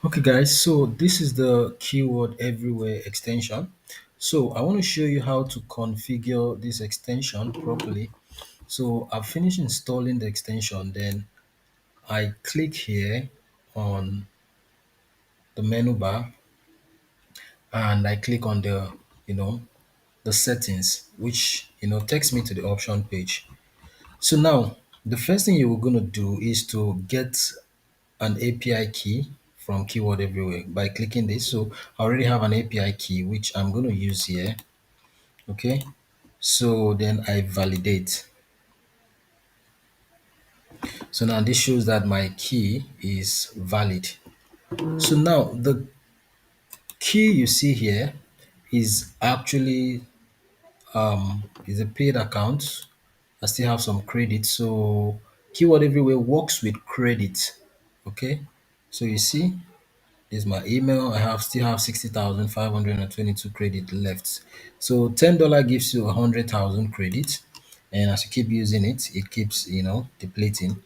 Okay, guys, so this is the keyword everywhere extension. So I want to show you how to configure this extension properly. So I've finished installing the extension, then I click here on the menu bar and I click on you know, the settings, which, takes me to the option page. So now the first thing you're going to do is to get an API key from Keyword Everywhere by clicking this. So I already have an API key which I'm going to use here. Okay. So then I validate. So now this shows that my key is valid. So now the key you see here is actually is a paid account. I still have some credit. So Keyword Everywhere works with credit. Okay. So you see, this is my email. I have still have 60,522 credit left. So $10 gives you 100,000 credit, and as you keep using it, it keeps depleting.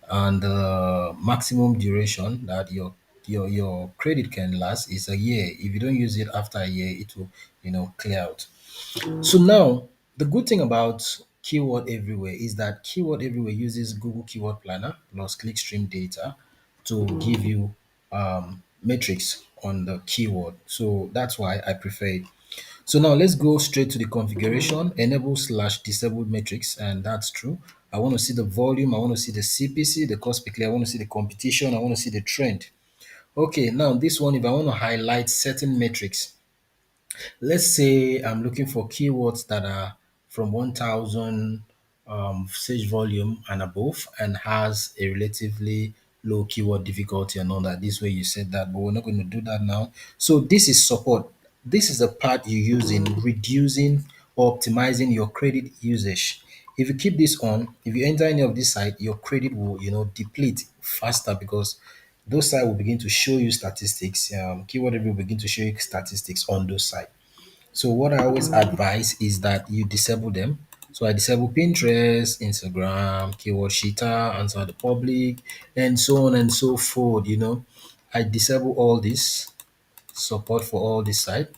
And the maximum duration that your credit can last is a year. If you don't use it after a year, it will clear out. So now, the good thing about Keyword Everywhere is that Keyword Everywhere uses Google Keyword Planner plus Clickstream data to give you metrics on the keyword. So that's why I prefer it. So now let's go straight to the configuration, enable/disable metrics, and that's true. I want to see the volume, I want to see the CPC, the cost per click, I want to see the competition, I want to see the trend. Okay, now this one, if I want to highlight certain metrics, let's say I'm looking for keywords that are from 1000 search volume and above and has a relatively low keyword difficulty and all that. This way you said that, but we're not going to do that now. So this is support. This is the part you use in reducing or optimizing your credit usage. If you keep this on, if you enter any of this site, your credit will, deplete faster because those sites will begin to show you statistics. Keyword will begin to show you statistics on those sites. So what I always advise is that you disable them. So I disable Pinterest, Instagram, keyword sheeter, answer the public, and so on and so forth. I disable all this support for all this site.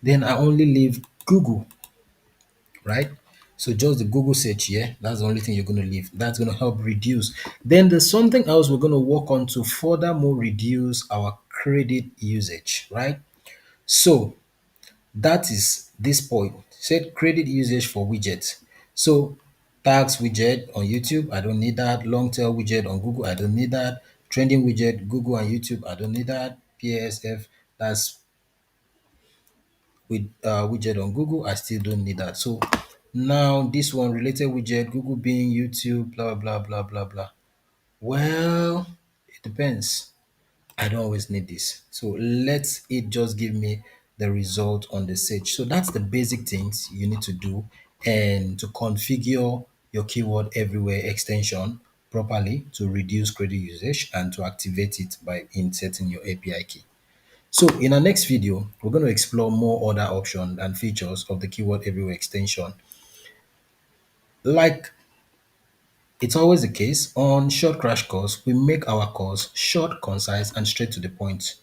Then I only leave Google, right? So just the Google search here, that's the only thing you're going to leave. That's going to help reduce. Then there's something else we're going to work on to furthermore reduce our credit usage, right? So that is this point. Set credit usage for widgets. So tags widget on YouTube, I don't need that. Long tail widget on Google, I don't need that. Trending widget, Google and YouTube, I don't need that. PASF, that's with widget on Google, I still don't need that. So now this one related widget, Google Bing, YouTube, blah blah blah blah blah. Well, it depends. I don't always need this. So let it just give me the result on the search. So that's the basic things you need to do and to configure your keyword everywhere extension properly to reduce credit usage and to activate it by inserting your API key. So in our next video, we're going to explore more other options and features of the keyword everywhere extension. Like it's always the case on Short Crash Course, we make our course short, concise, and straight to the point.